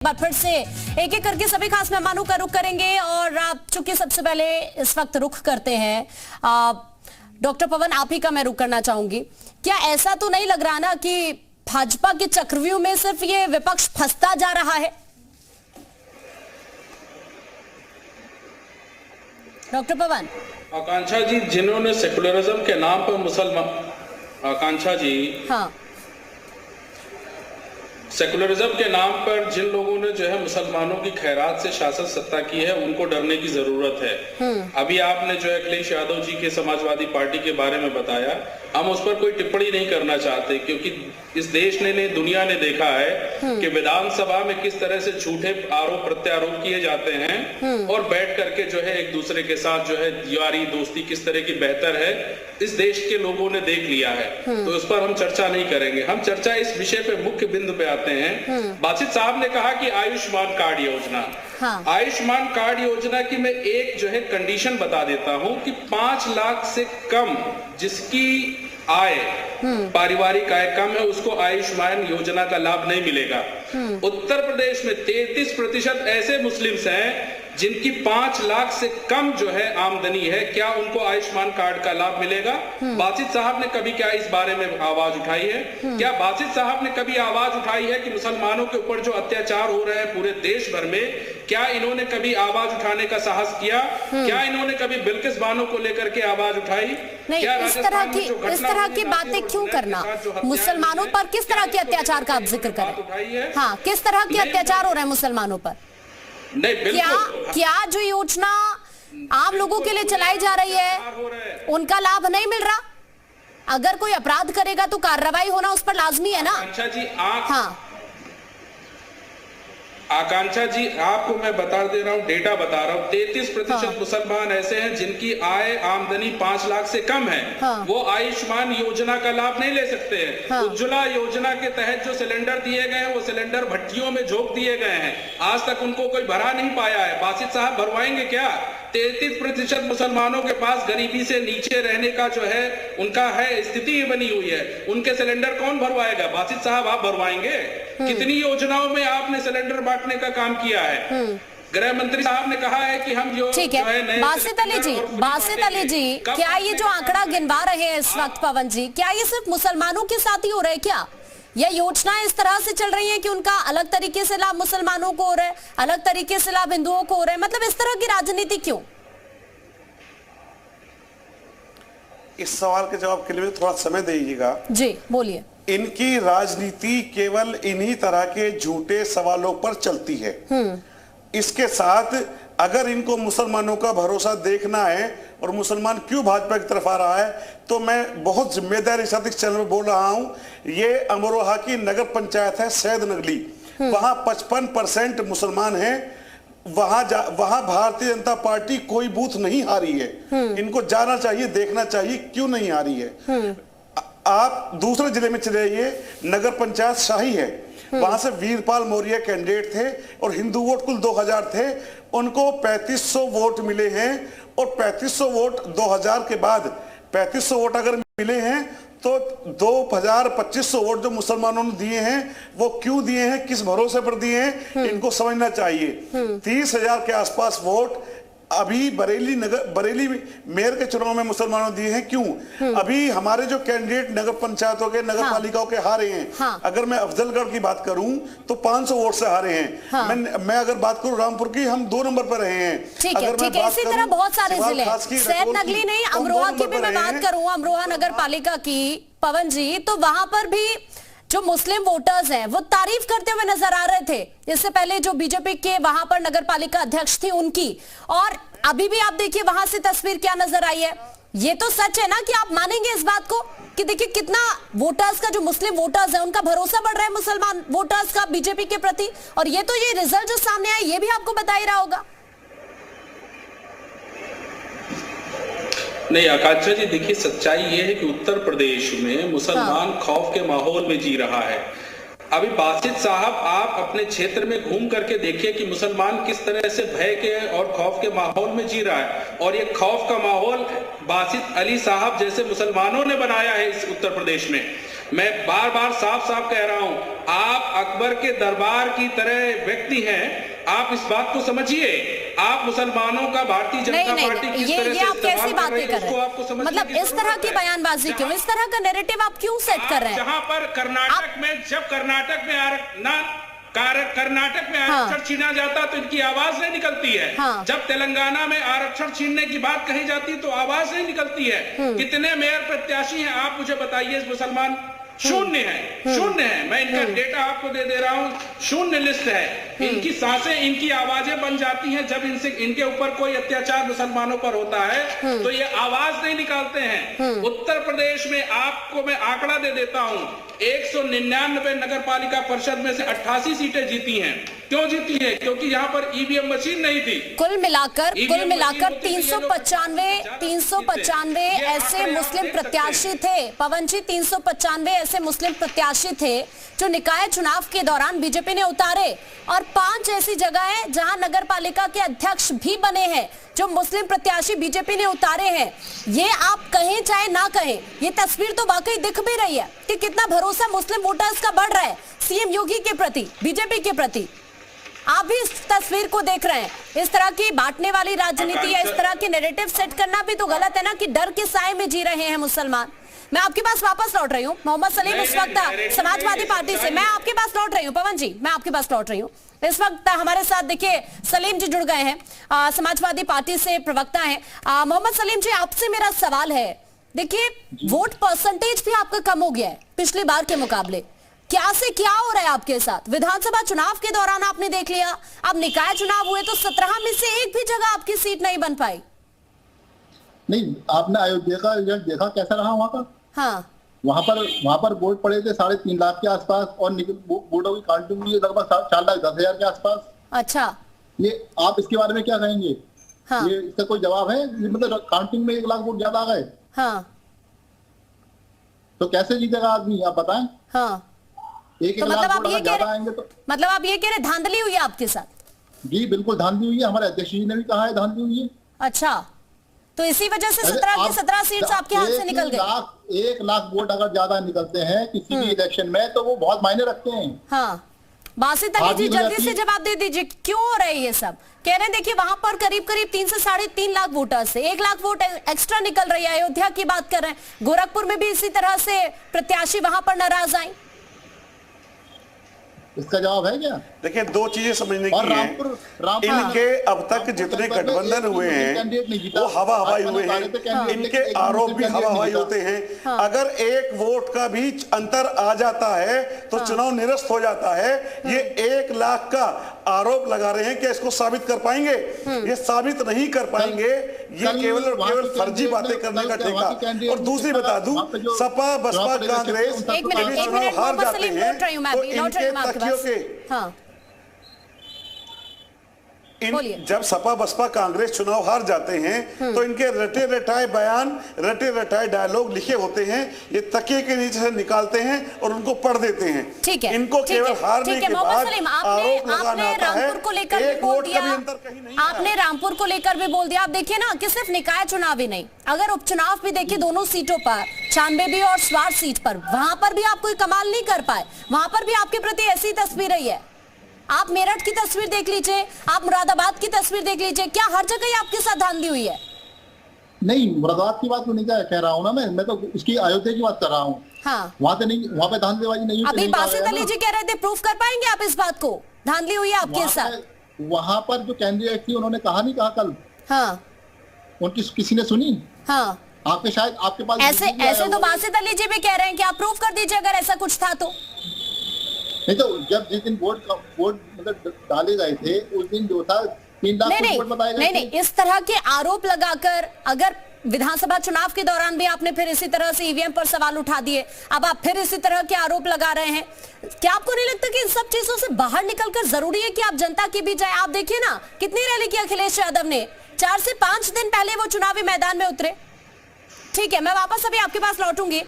बार फिर से एक एक करके सभी खास मेहमानों का रुख करेंगे और आप चूंकि सबसे पहले इस वक्त रुख करते हैं डॉक्टर पवन, आप ही का मैं रुख करना चाहूंगी। क्या ऐसा तो नहीं लग रहा ना कि भाजपा के चक्रव्यूह में सिर्फ ये विपक्ष फंसता जा रहा है? डॉक्टर पवन। आकांक्षा जी, जिन्होंने सेकुलरिज्म के नाम पर आकांक्षा जी, हाँ, सेकुलरिज्म के नाम पर जिन लोगों ने जो है मुसलमानों की खैरात से शासन सत्ता की है, उनको डरने की जरूरत है। अभी आपने जो है अखिलेश यादव जी के समाजवादी पार्टी के बारे में बताया, हम उस पर कोई टिप्पणी नहीं करना चाहते, क्योंकि इस देश ने दुनिया ने देखा है कि विधानसभा में किस तरह से झूठे आरोप प्रत्यारोप किए जाते हैं और बैठ करके जो है एक दूसरे के साथ जो है यारी दोस्ती किस तरह की बेहतर है, इस देश के लोगों ने देख लिया है। तो उस पर हम चर्चा नहीं करेंगे। हम चर्चा इस विषय पे मुख्य बिंदु पे आते हैं। बासित साहब ने कहा कि आयुष्मान कार्ड योजना, हाँ। आयुष्मान कार्ड योजना की मैं एक जो है कंडीशन बता देता हूं कि 5 लाख से कम जिसकी आय, पारिवारिक आय कम है, उसको आयुष्मान योजना का लाभ नहीं मिलेगा। उत्तर प्रदेश में 33% ऐसे मुस्लिम्स हैं जिनकी 5 लाख से कम जो है आमदनी है, क्या उनको आयुष्मान कार्ड का लाभ मिलेगा? बासित साहब ने कभी क्या इस बारे में आवाज उठाई है? क्या बासित साहब ने कभी आवाज उठाई है कि मुसलमानों के ऊपर जो अत्याचार हो रहे हैं पूरे देश भर में, क्या इन्होंने कभी आवाज उठाने का साहस किया? क्या इन्होंने कभी बिल्किस बानो को लेकर के आवाज उठाई? नहीं, इस तरह की बातें क्यों करना? मुसलमानों पर किस तरह के अत्याचार का आप जिक्र करें? हाँ, किस तरह के अत्याचार हो रहे हैं मुसलमानों पर? नहीं, क्या जो योजना आम लोगों के लिए चलाई जा रही है उनका लाभ नहीं मिल रहा? अगर कोई अपराध करेगा तो कार्रवाई होना उस पर लाजमी है ना? आकांक्षा जी, हाँ, आकांक्षा जी, आपको मैं बता दे रहा हूँ, डेटा बता रहा हूँ, 33% मुसलमान ऐसे हैं जिनकी आय आमदनी 5 लाख से कम है। वो आयुष्मान योजना का लाभ नहीं ले सकते हैं। उज्ज्वला योजना के तहत जो सिलेंडर दिए गए हैं, वो सिलेंडर भट्टियों में झोंक दिए गए हैं, आज तक उनको कोई भरा नहीं पाया है। बासित साहब भरवाएंगे क्या? 33% मुसलमानों के पास गरीबी से नीचे रहने का जो है उनका है स्थिति बनी हुई है, उनके सिलेंडर कौन भरवाएगा? बासित साहब आप भरवाएंगे? कितनी योजनाओं में आपने सिलेंडर बांटने का काम किया है? गृह मंत्री साहब ने कहा है कि हम जो ठीक है। बासित अली जी, क्या ये जो आंकड़ा गिनवा रहे हैं इस वक्त पवन जी, क्या ये सिर्फ मुसलमानों के साथ ही हो रहा है क्या? यह योजनाएं इस तरह से चल रही हैं कि उनका अलग तरीके से लाभ मुसलमानों को हो रहा है, अलग तरीके से लाभ हिंदुओं को हो रहा है? मतलब इस तरह की राजनीति क्यों? इस सवाल के जवाब के लिए थोड़ा समय दीजिएगा। जी बोलिए। इनकी राजनीति केवल इन्हीं तरह के झूठे सवालों पर चलती है। इसके साथ अगर इनको मुसलमानों का भरोसा देखना है और मुसलमान क्यों भाजपा की तरफ आ रहा है, तो मैं बहुत जिम्मेदारी के साथ इस चैनल में बोल रहा हूं। ये अमरोहा की नगर पंचायत है सैद नगली, वहां 55% मुसलमान हैं। वहां भारतीय जनता पार्टी कोई बूथ नहीं हारी है। इनको जाना चाहिए, देखना चाहिए क्यों नहीं हारी है। आप दूसरे जिले में चले जाइए, नगर पंचायत शाही है, वहां से वीरपाल मौर्य कैंडिडेट थे और हिंदू वोट कुल 2000 थे, उनको 3500 वोट मिले हैं। और 3500 वोट 2000 के बाद 3500 वोट अगर मिले हैं तो 2500 वोट जो मुसलमानों ने दिए हैं, वो क्यों दिए हैं, किस भरोसे पर दिए हैं, इनको समझना चाहिए। 30,000 के आसपास वोट अभी बरेली मेयर के चुनाव में मुसलमानों दिए हैं। क्यों? अभी हमारे जो कैंडिडेट नगर पंचायतों के, नगर पालिकाओं के हारे हैं। अगर मैं अफजलगढ़ की बात करूं तो 500 वोट से हारे हैं। मैं अगर बात करूं रामपुर की, हम 2 नंबर पर रहे हैं। ठीक है। इसी तरह बहुत सारे जिले, सैद नगली नहीं, अमरोहा की भी मैं बात करूं, अमरोहा नगर पालिका की पवन जी, तो वहां पर भी जो मुस्लिम वोटर्स हैं वो तारीफ करते हुए नजर आ रहे थे। इससे पहले जो बीजेपी के वहां पर नगर पालिका अध्यक्ष थी उनकी, और अभी भी आप देखिए वहां से तस्वीर क्या नजर आई है। ये तो सच है ना कि आप मानेंगे इस बात को कि देखिए कितना वोटर्स का, जो मुस्लिम वोटर्स है उनका भरोसा बढ़ रहा है मुसलमान वोटर्स का बीजेपी के प्रति। और ये तो ये रिजल्ट जो सामने आया ये भी आपको बता ही रहा होगा। नहीं आकांक्षा जी, देखिए सच्चाई ये है कि उत्तर प्रदेश में मुसलमान खौफ के माहौल में जी रहा है। अभी बासित साहब, आप अपने क्षेत्र में घूम करके देखिए कि मुसलमान किस तरह से भय के और खौफ के माहौल में जी रहा है। और ये खौफ का माहौल बासित अली साहब जैसे मुसलमानों ने बनाया है इस उत्तर प्रदेश में। मैं बार बार साफ साफ कह रहा हूं, आप अकबर के दरबार की तरह व्यक्ति हैं, आप इस बात को समझिए। आप मुसलमानों का भारतीय जनता पार्टी किस तरह से आप कैसी बातें कर रहे हैं, मतलब इस तरह की बयानबाजी क्यों, इस तरह का नैरेटिव आप क्यों सेट कर रहे हैं? जहां पर कर्नाटक में, जब कर्नाटक में आरक्षण छीना जाता तो इनकी आवाज नहीं निकलती है। जब तेलंगाना में आरक्षण छीनने की बात कही जाती तो आवाज नहीं निकलती है। कितने मेयर प्रत्याशी हैं आप मुझे बताइए मुसलमान? शून्य है। मैं इनका डेटा आपको दे रहा हूं, शून्य लिस्ट है। इनकी सांसें, इनकी आवाजें बन जाती हैं जब इनके ऊपर कोई अत्याचार मुसलमानों पर होता है तो ये आवाज नहीं निकालते हैं। उत्तर प्रदेश में आपको मैं आंकड़ा दे देता हूं, 199 नगर पालिका परिषद में से 88 सीटें जीती हैं। क्यों जीती है? क्योंकि यहाँ पर ईवीएम मशीन नहीं थी। कुल मिलाकर 395 ऐसे मुस्लिम प्रत्याशी थे पवन जी, 395 ऐसे मुस्लिम प्रत्याशी थे जो निकाय चुनाव के दौरान बीजेपी ने उतारे, और 5 ऐसी जगह है जहां नगर पालिका के अध्यक्ष भी बने हैं जो मुस्लिम प्रत्याशी बीजेपी ने उतारे हैं। ये आप कहें चाहे ना कहें, ये तस्वीर तो वाकई दिख भी रही है कि कितना भरोसा मुस्लिम वोटर्स का बढ़ रहा है सीएम योगी के प्रति, बीजेपी के प्रति। आप भी इस तस्वीर को देख रहे हैं। इस तरह की बांटने वाली राजनीति या इस तरह की नैरेटिव सेट करना भी तो गलत है ना, कि डर के साए में जी रहे हैं मुसलमान। मैं आपके पास वापस लौट रही हूँ मोहम्मद सलीम, इस वक्त समाजवादी पार्टी से। मैं आपके पास लौट रही हूँ पवन जी, मैं आपके पास लौट रही हूँ। इस वक्त हमारे साथ देखिए सलीम जी जुड़ गए हैं, समाजवादी पार्टी से प्रवक्ता हैं। मोहम्मद सलीम जी, आपसे मेरा सवाल है, देखिए वोट परसेंटेज भी आपका कम हो गया है पिछली बार के मुकाबले। क्या से क्या हो रहा है आपके साथ? विधानसभा चुनाव के दौरान आपने देख लिया, अब निकाय चुनाव हुए तो 17 में से एक भी जगह आपकी सीट नहीं बन पाई। नहीं, आपने अयोध्या का रिजल्ट देखा कैसा रहा वहाँ का? हाँ, वहाँ पर वोट पड़े थे 3.5 लाख के आसपास, और वोटों की काउंटिंग हुई लगभग 4,10,000 के आसपास। अच्छा, ये आप इसके बारे में क्या कहेंगे? हाँ, ये इसका कोई जवाब है? मतलब काउंटिंग में 1 लाख वोट ज्यादा आ गए, हाँ, तो कैसे जीतेगा आदमी, आप बताएं? हाँ, एक तो मतलब आप ये कह आएंगे तो मतलब आप ये कह रहे धांधली हुई है आपके साथ? जी बिल्कुल धांधली हुई है, हमारे अध्यक्ष जी ने भी कहा है धांधली हुई है। अच्छा, तो इसी वजह से 17 की 17 सीट्स आपके हाथ से निकल गई। 1 लाख वोट अगर ज्यादा निकलते हैं किसी भी इलेक्शन में तो वो बहुत मायने रखते हैं। हाँ, बासित अली जी जल्दी से जवाब दे दीजिए, क्यों हो रहे ये सब? कह रहे हैं देखिए वहां पर करीब 3 से 3.5 लाख वोटर्स से 1 लाख वोट एक्स्ट्रा निकल रही है। अयोध्या की बात कर रहे हैं, गोरखपुर में भी इसी तरह से प्रत्याशी वहां पर नाराज आए। इसका जवाब है क्या? देखिए 2 चीजें समझने की हैं। इनके अब तक जितने गठबंधन हुए हैं वो हवा हवाई हुए हैं, इनके आरोप भी हवा हवाई होते हैं। अगर 1 वोट का भी अंतर आ जाता है तो चुनाव निरस्त हो जाता है। ये 1 लाख का आरोप लगा रहे हैं कि इसको साबित कर पाएंगे? ये साबित नहीं कर पाएंगे, ये केवल और केवल फर्जी बातें करने का ठेका। और दूसरी बता दूं, सपा बसपा कांग्रेस चुनाव हार जाते हैं तो इनके तकियों के जब सपा बसपा कांग्रेस चुनाव हार जाते हैं तो इनके रटे रटाए बयान, रटे रटाए डायलॉग लिखे होते हैं, ये तकिए के नीचे से निकालते हैं और उनको पढ़ देते हैं। ठीक है, इनको केवल हारने के बाद आरोप लगाना आता है। रामपुर को लेकर भी बोल दिया, आपने रामपुर को लेकर भी बोल दिया। आप देखिए ना कि सिर्फ निकाय चुनाव ही नहीं, अगर उपचुनाव भी देखिए दोनों सीटों पर, 96 और स्वार सीट पर, वहां पर भी आप कोई कमाल नहीं कर पाए। वहां पर भी आपके प्रति ऐसी तस्वीर रही है। आप मेरठ की तस्वीर देख लीजिए, आप मुरादाबाद की तस्वीर देख लीजिए, क्या हर जगह आपके साथ धांधली हुई है? नहीं, मुरादाबाद की बात तो नहीं कह रहा हूँ ना, मैं तो इसकी अयोध्या की बात कर रहा हूँ। हाँ, वहाँ पे धांधलीबाजी नहीं हुई। अभी बासित अली जी कह रहे थे, प्रूफ कर पाएंगे आप इस बात को, धांधली हुई है आपके साथ? वहाँ पर जो कैंडिडेट थी उन्होंने कहा कल, हाँ, उनकी किसी ने सुनी? हाँ, आपके शायद आपके पास ऐसे तो बासित अली जी भी कह रहे हैं कि आप प्रूफ कर दीजिए अगर ऐसा कुछ था तो। नहीं तो जब जिस दिन वोट मतलब डाले गए थे उस दिन जो था 3 लाख वोट बताए गए। नहीं, इस तरह के आरोप लगाकर अगर विधानसभा चुनाव के दौरान भी आपने फिर इसी तरह से ईवीएम पर सवाल उठा दिए, अब आप फिर इसी तरह के आरोप लगा रहे हैं, क्या आपको नहीं लगता कि इन सब चीजों से बाहर निकलकर जरूरी है कि आप जनता के बीच जाए? आप देखिए ना कितनी रैली की अखिलेश यादव ने, 4 से 5 दिन पहले वो चुनावी मैदान में उतरे। ठीक है, मैं वापस अभी आपके पास लौटूंगी।